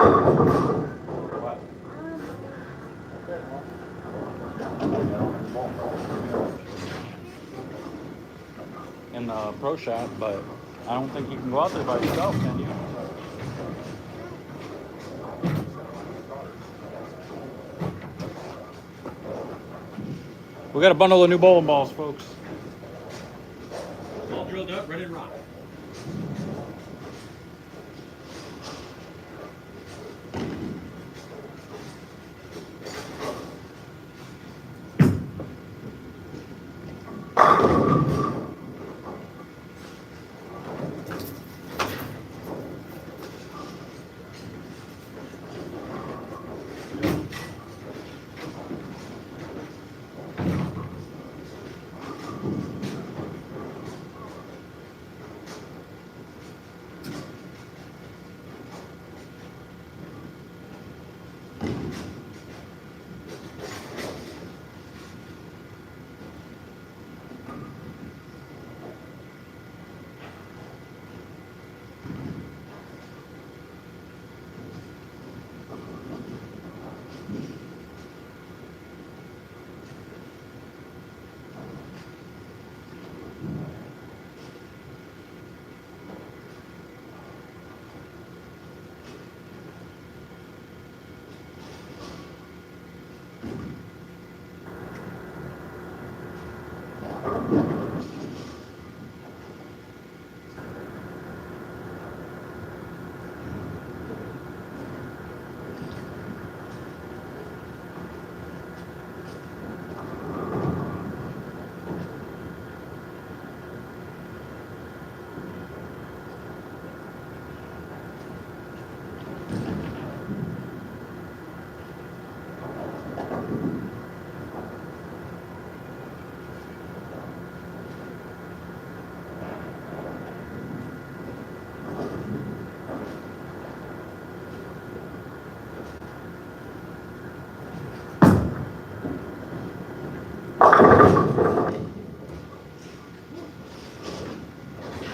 In the pro shop, but I don't think you can go out there by yourself, can you? We got a bundle of new bowling balls, folks. All drilled up, ready to rock.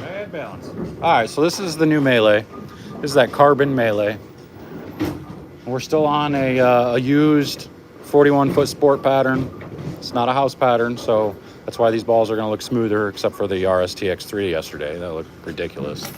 Bad balance. All right, so this is the new Melee. This is that carbon Melee. We're still on a used 41-foot sport pattern. It's not a house pattern, so that's why these balls are going to look smoother, except for the RSTX3 yesterday. That looked ridiculous.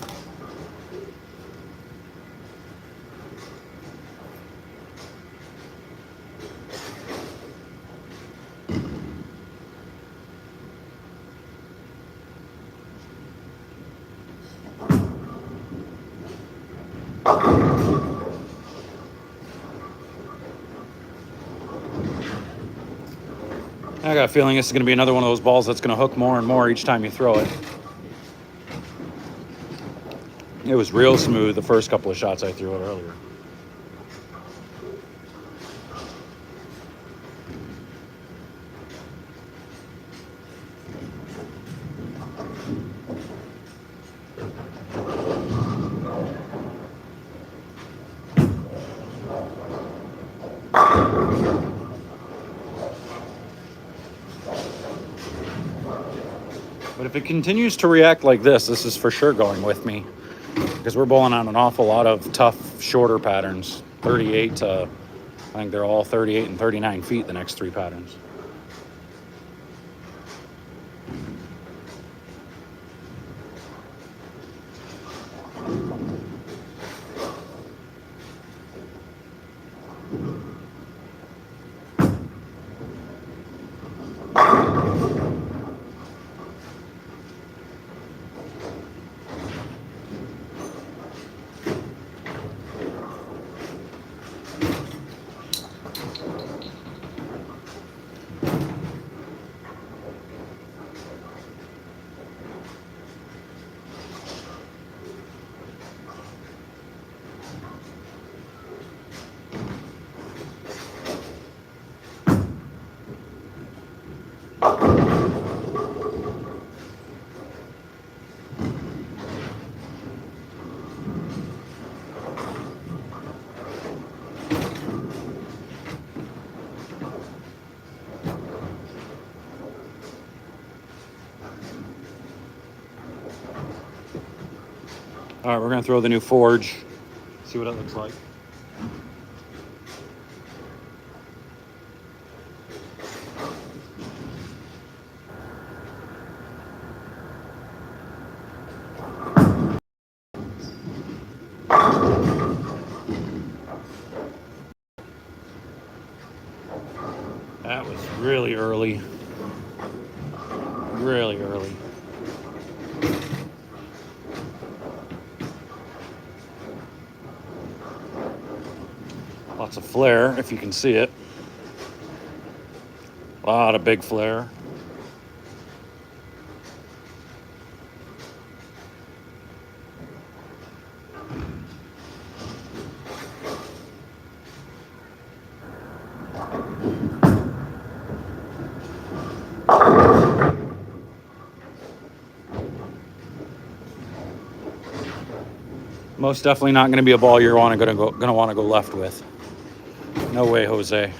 I got a feeling this is going to be another one of those balls that's going to hook more and more each time you throw it. It was real smooth the first couple of shots I threw it earlier. But if it continues to react like this is for sure going with me, because we're bowling on an awful lot of tough, shorter patterns. 38 to, I think they're all 38 and 39 feet, the next three patterns. All right, we're gonna throw the new Forge, see what it looks like. That was really early. Really early. Lots of flare, if you can see it. A lot of big flare. Most definitely not going to be a ball you're going to want to go left with. No way, Jose.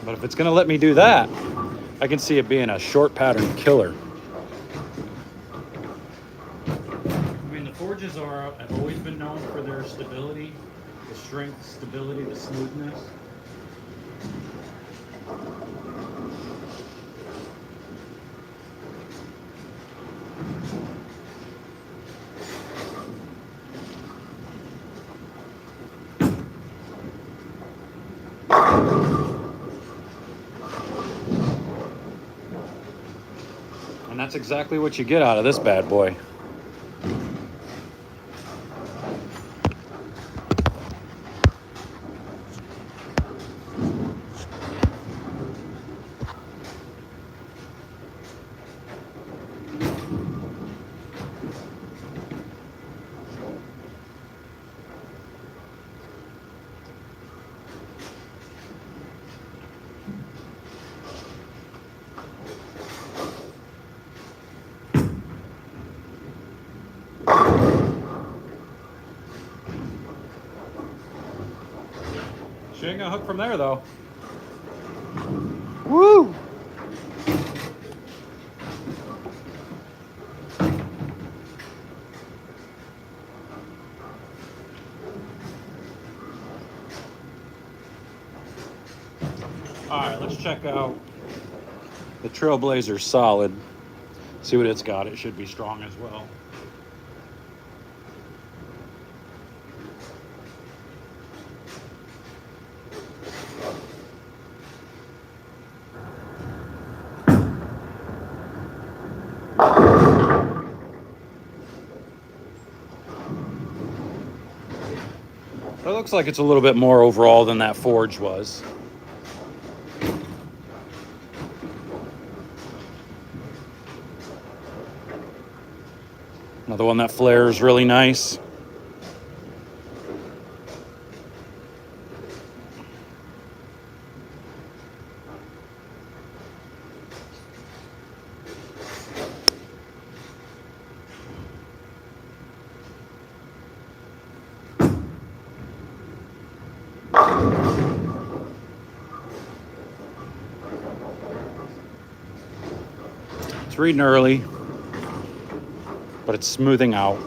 But if it's going to let me do that, I can see it being a short pattern killer. I mean, the forges have always been known for their stability, the strength, stability, the smoothness. And that's exactly what you get out of this bad boy. She ain't gonna hook from there though. Woo! All right, let's check out the Trailblazer Solid. See what it's got. It should be strong as well. It looks like it's a little bit more overall than that forge was. Another one that flares really nice. It's reading early, but it's smoothing out.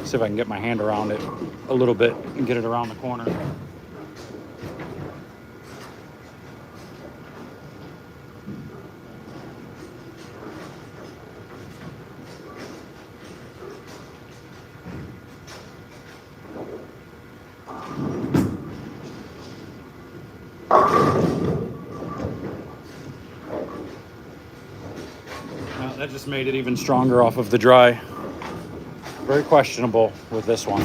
See if I can get my hand around it a little bit and get it around the corner. That just made it even stronger off of the dry. Very questionable with this one.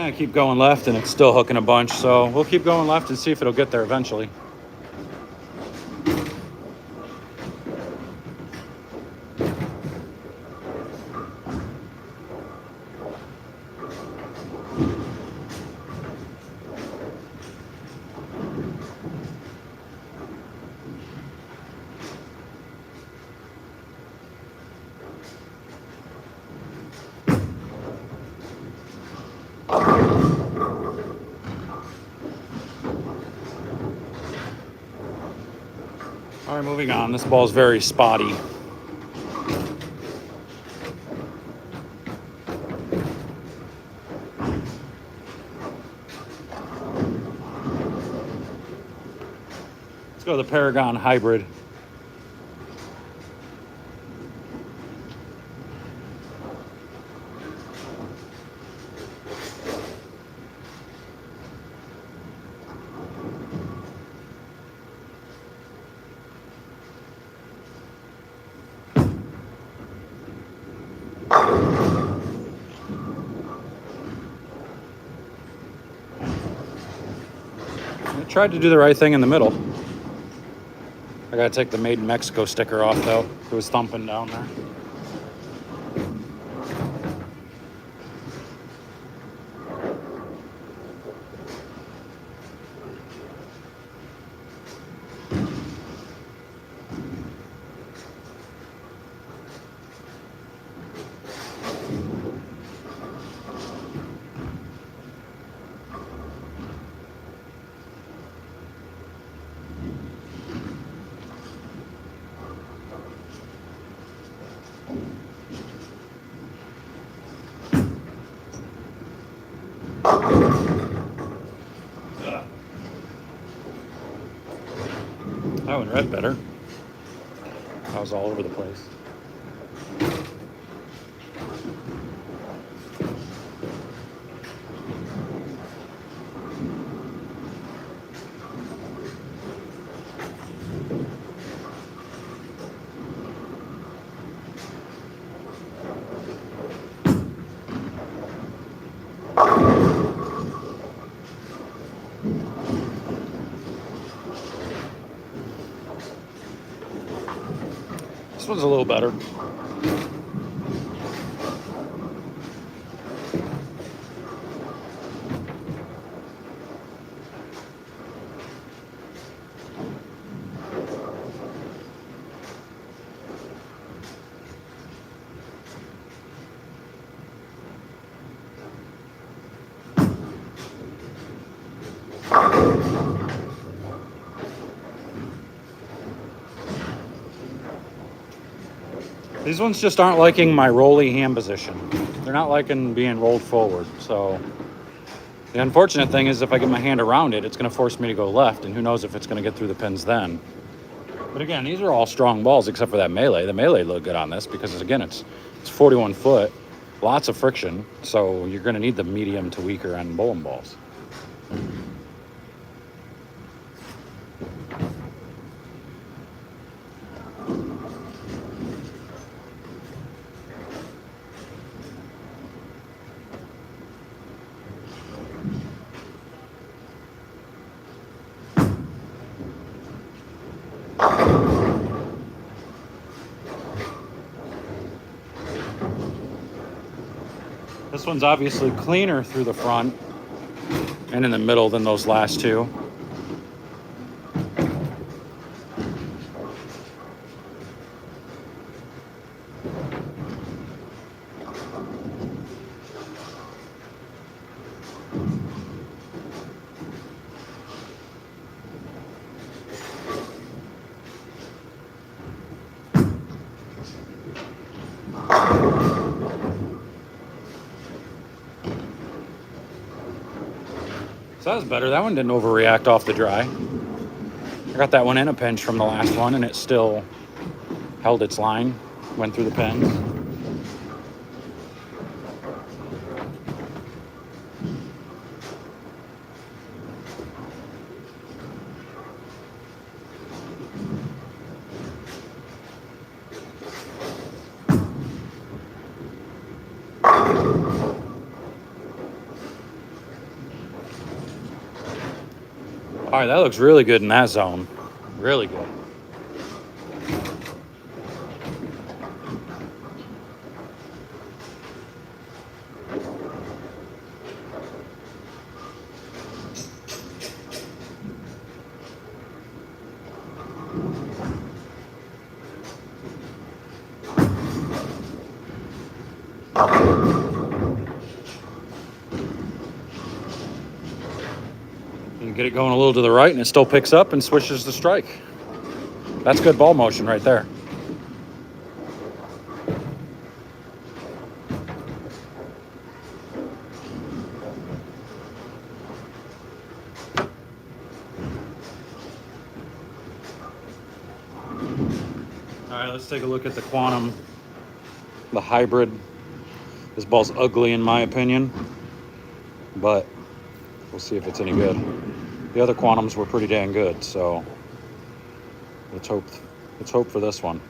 I keep going left and it's still hooking a bunch, so we'll keep going left and see if it'll get there eventually. All right, moving on. This ball's very spotty. Let's go to the Paragon Hybrid. I tried to do the right thing in the middle. I gotta take the Made in Mexico sticker off though. It was thumping down there. That one read better. I was all over the place. This one's a little better. These ones just aren't liking my rolly hand position. They're not liking being rolled forward. So the unfortunate thing is if I get my hand around it, it's going to force me to go left, and who knows if it's going to get through the pins then. But again, these are all strong balls except for that melee. The melee looked good on this because, again, it's 41 foot, lots of friction, so you're going to need the medium to weaker end bowling balls. This one's obviously cleaner through the front and in the middle than those last two. So that was better. That one didn't overreact off the dry. I got that one in a pinch from the last one, and it still held its line, went through the pins. All right, that looks really good in that zone. Really good. You get it going a little to the right and it still picks up and switches the strike. That's good ball motion right there. All right, let's take a look at the Quantum, the Hybrid. This ball's ugly in my opinion, but we'll see if it's any good. The other Quantums were pretty dang good, so let's hope for this one.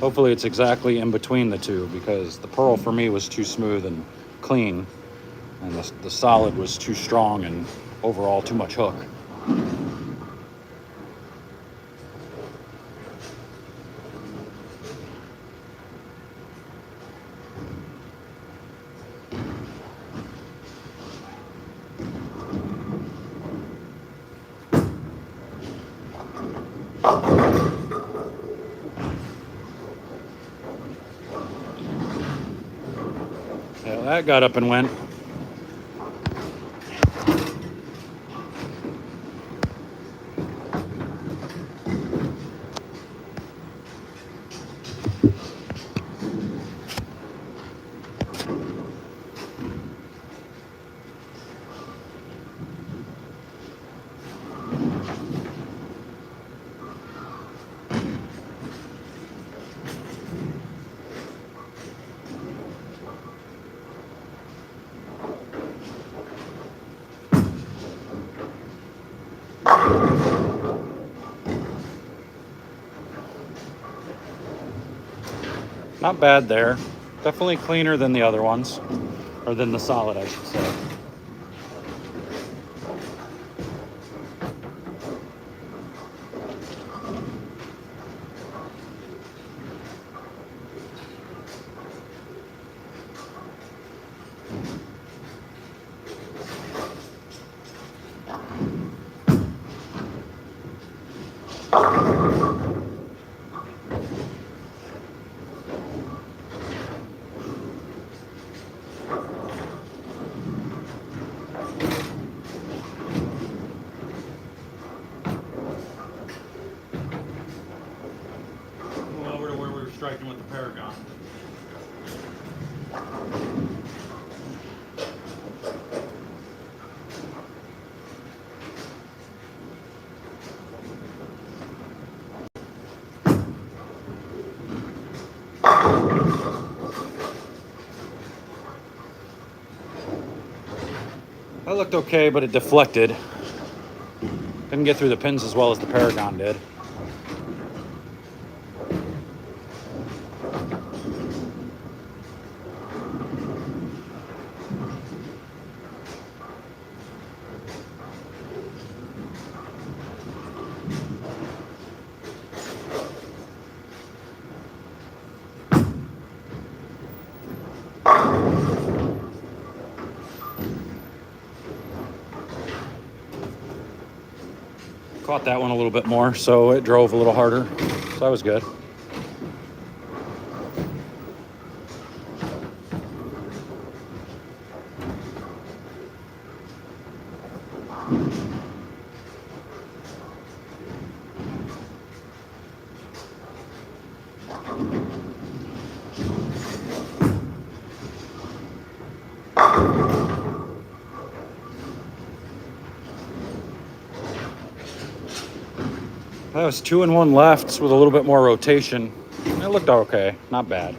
Hopefully it's exactly in between the two, because the Pearl for me was too smooth and clean, and the Solid was too strong and overall too much hook. Yeah, that got up and went. Not bad there. Definitely cleaner than the other ones, or than the Solid, I should say. Over to where we were striking with the Paragon. That looked okay, but it deflected. Didn't get through the pins as well as the Paragon did. Caught that one a little bit more, so it drove a little harder. So that was good. That was 2 and 1 lefts with a little bit more rotation. It looked okay, not bad.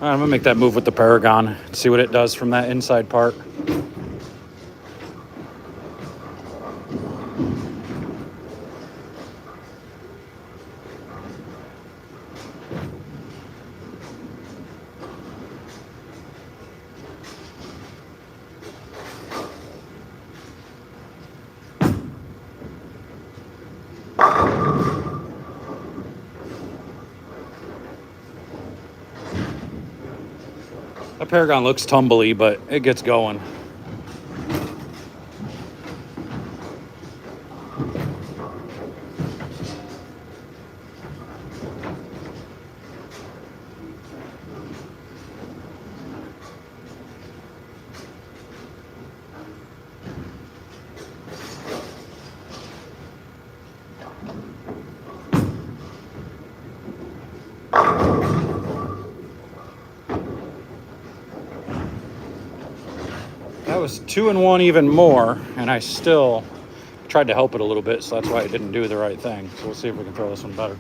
I'm gonna make that move with the Paragon, see what it does from that inside part. That Paragon looks tumbly, but it gets going. That was 2 and 1 even more, and I still tried to help it a little bit, so that's why it didn't do the right thing. So we'll see if we can throw this one better.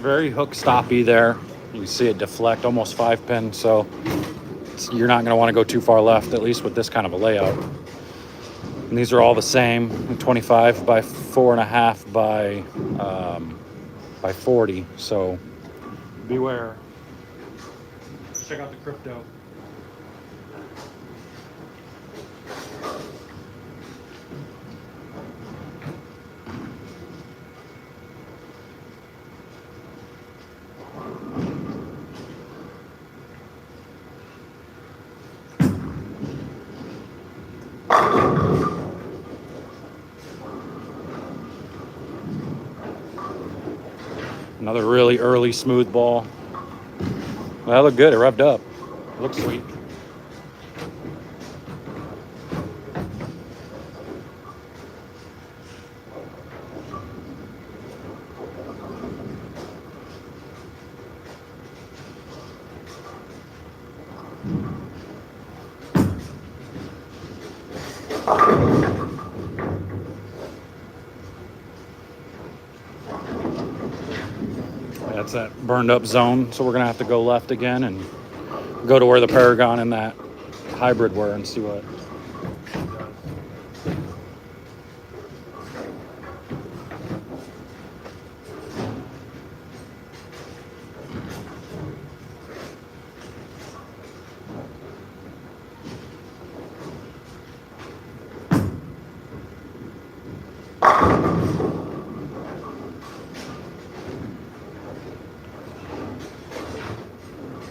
Very hook stoppy there. You can see it deflect, almost 5 pin, so you're not going to want to go too far left, at least with this kind of a layout. And these are all the same, 25 by 4.5 by 40, so beware. Check out the crypto. Another really early smooth ball. Well, that looked good. It revved up. It looks sweet. That's that burned up zone, so we're gonna have to go left again and go to where the Paragon and that hybrid were and see what.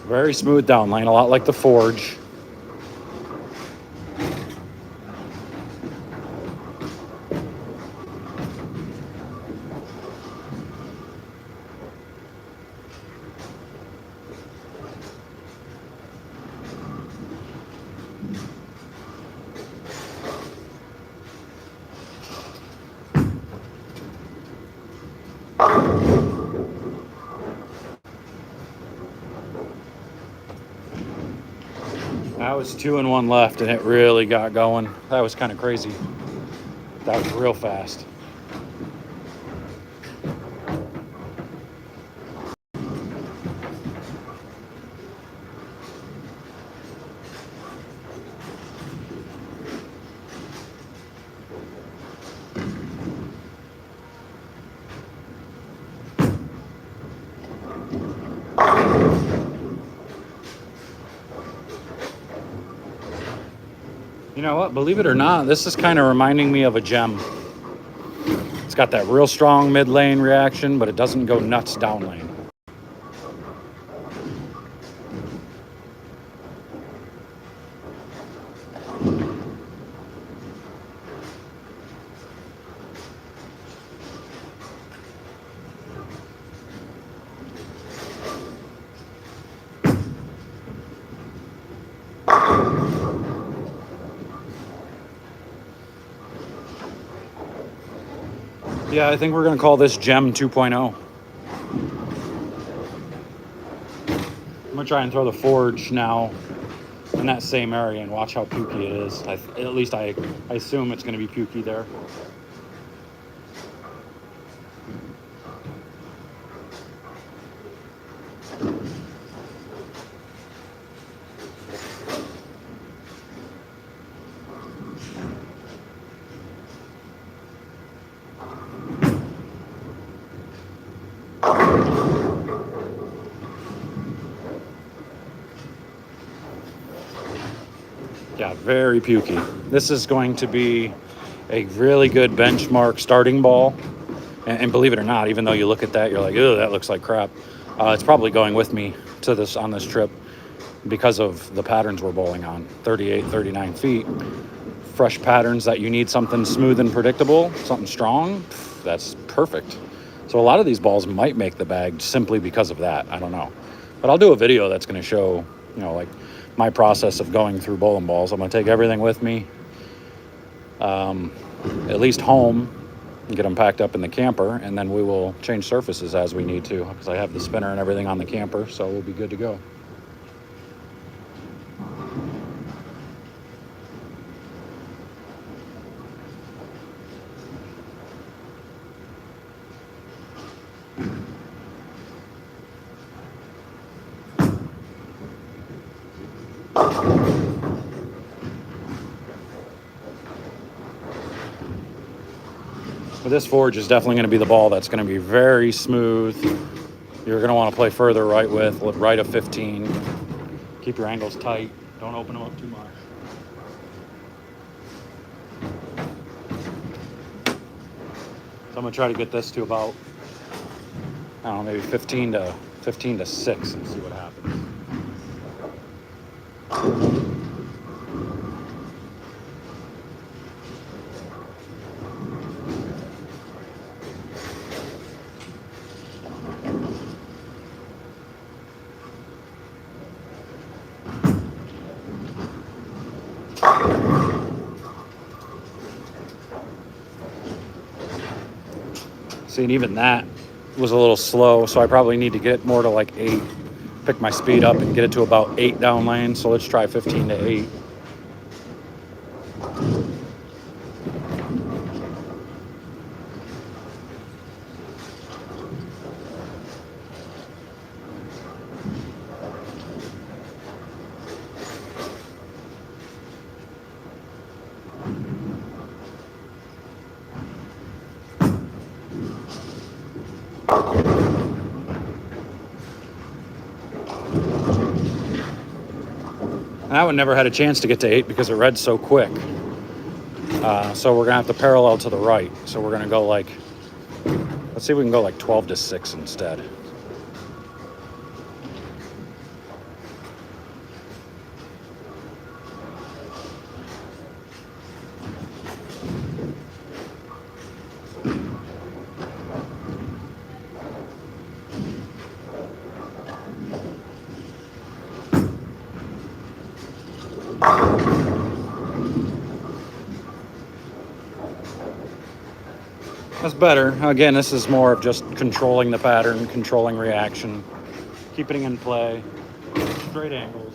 Very smooth down lane, a lot like the Forge. That was 2 and 1 left, and it really got going. That was kind of crazy. That was real fast. You know what? Believe it or not, this is kind of reminding me of a gem. It's got that real strong mid lane reaction, but it doesn't go nuts down lane. Yeah, I think we're going to call this Gem 2.0. I'm going to try and throw the forge now in that same area and watch how pukey it is. At least I assume it's going to be pukey there. Yeah, very pukey. This is going to be a really good benchmark starting ball. And believe it or not, even though you look at that, you're like, oh, that looks like crap. It's probably going with me to this on this trip because of the patterns we're bowling on. 38, 39 feet. Fresh patterns that you need something smooth and predictable, something strong. That's perfect. So a lot of these balls might make the bag simply because of that. I don't know. But I'll do a video that's going to show, like my process of going through bowling balls. I'm going to take everything with me, at least home, and get them packed up in the camper, and then we will change surfaces as we need to, because I have the spinner and everything on the camper, so we'll be good to go. But this forge is definitely going to be the ball that's going to be very smooth. You're going to want to play further right with right of 15. Keep your angles tight. Don't open them up too much. So I'm going to try to get this to about, I don't know, maybe 15 to 6 and see what happens. See, and even that was a little slow, so I probably need to get more to like 8. Pick my speed up and get it to about 8 down lane. So let's try 15 to 8. That one never had a chance to get to 8 because it read so quick. So we're going to have to parallel to the right. So we're going to go like, let's see if we can go like 12 to 6 instead. That's better. Again, this is more of just controlling the pattern, controlling reaction, keeping it in play, straight angles.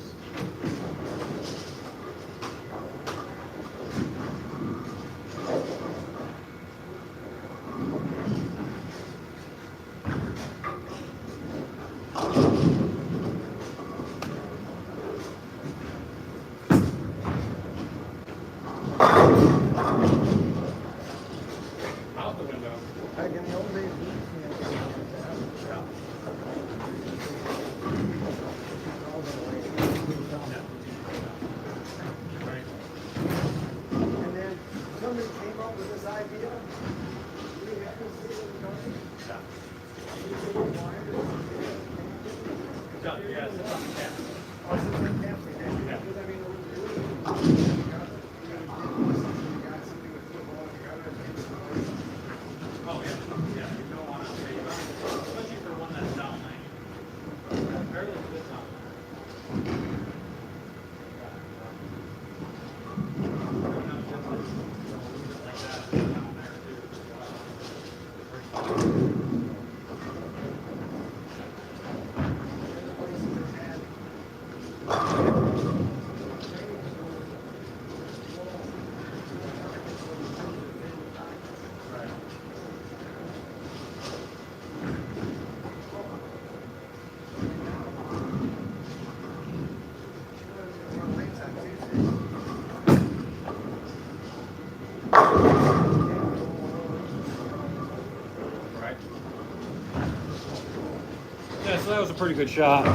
that was a pretty good shot.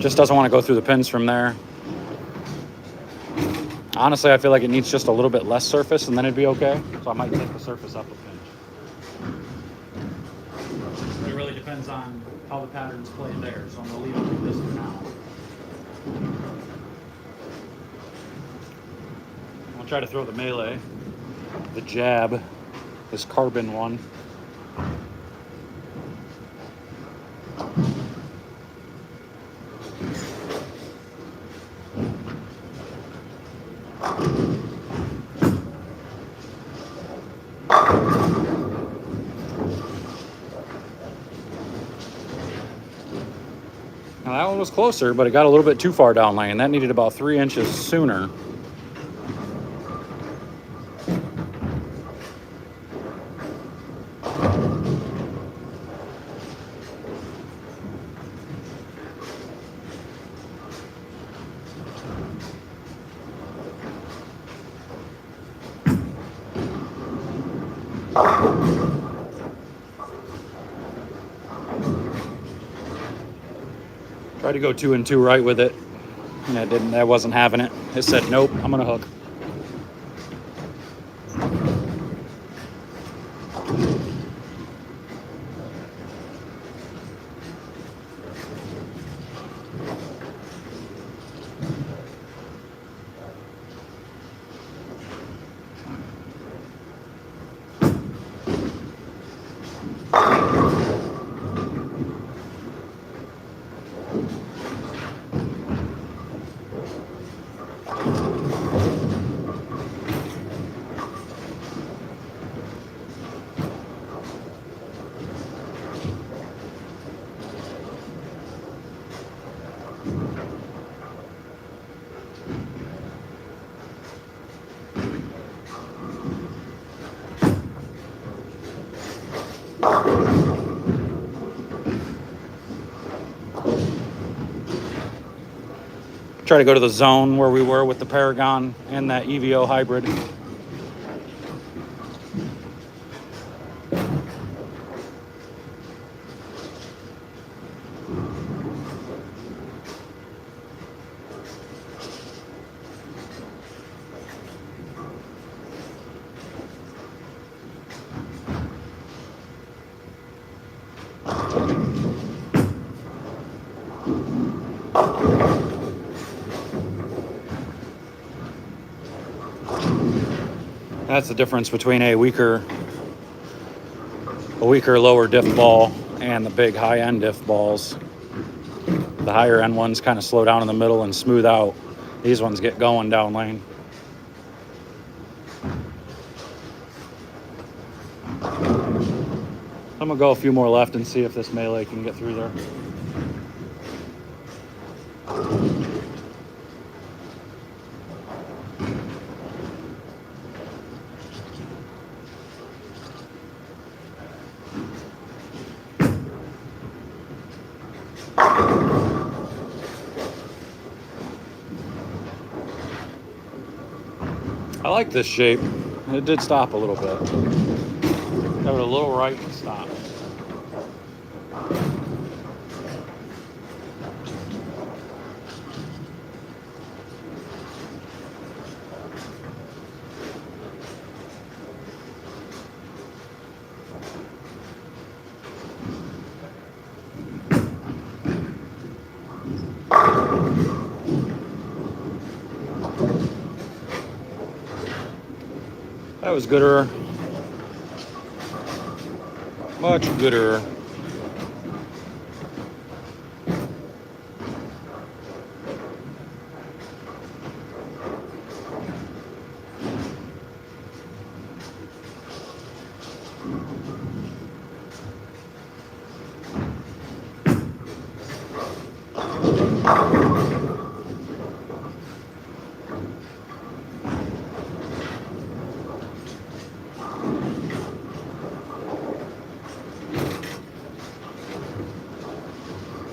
Just doesn't want to go through the pins from there. Honestly, I feel like it needs just a little bit less surface and then it'd be okay. So I might take the surface up a pinch. But it really depends on how the pattern's played there. So I'm going to leave it like this for now. I'll try to throw the melee, the jab, this carbon one. Now that one was closer, but it got a little bit too far down lane. That needed about 3 inches sooner. Tried to go 2 and 2 right with it, and it didn't. I wasn't having it. It said, nope, I'm gonna hook. Try to go to the zone where we were with the Paragon and that EVO hybrid. That's the difference between a weaker lower diff ball and the big high-end diff balls. The higher end ones kind of slow down in the middle and smooth out. These ones get going down lane. I'm gonna go a few more left and see if this melee can get through there. I like this shape. It did stop a little bit. Got it a little right and stop. That was gooder. Much gooder.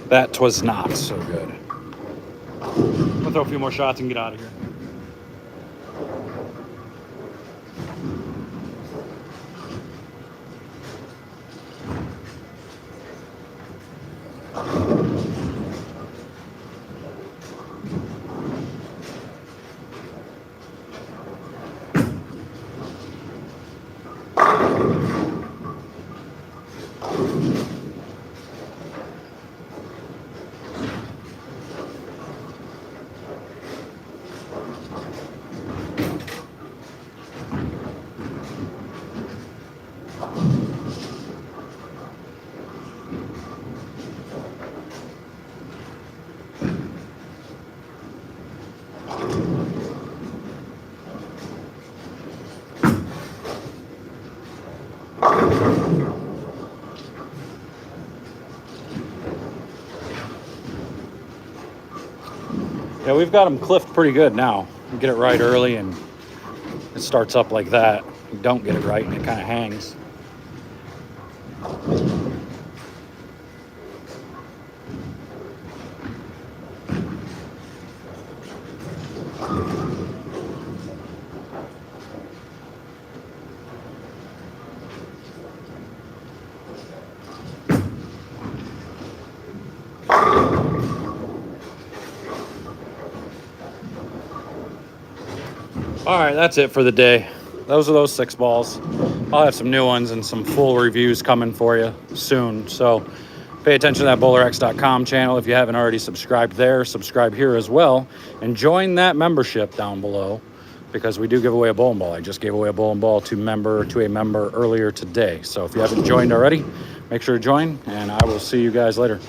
That was not so good. I'm gonna throw a few more shots and get out of here. Yeah, we've got them cliffed pretty good now. You get it right early and it starts up like that. You don't get it right and it kind of hangs. All right, that's it for the day. Those are those 6 balls. I'll have some new ones and some full reviews coming for you soon. So pay attention to that bowlerx.com channel. If you haven't already subscribed there, subscribe here as well. And join that membership down below because we do give away a bowling ball. I just gave away a bowling ball to a member earlier today. So if you haven't joined already, make sure to join, and I will see you guys later.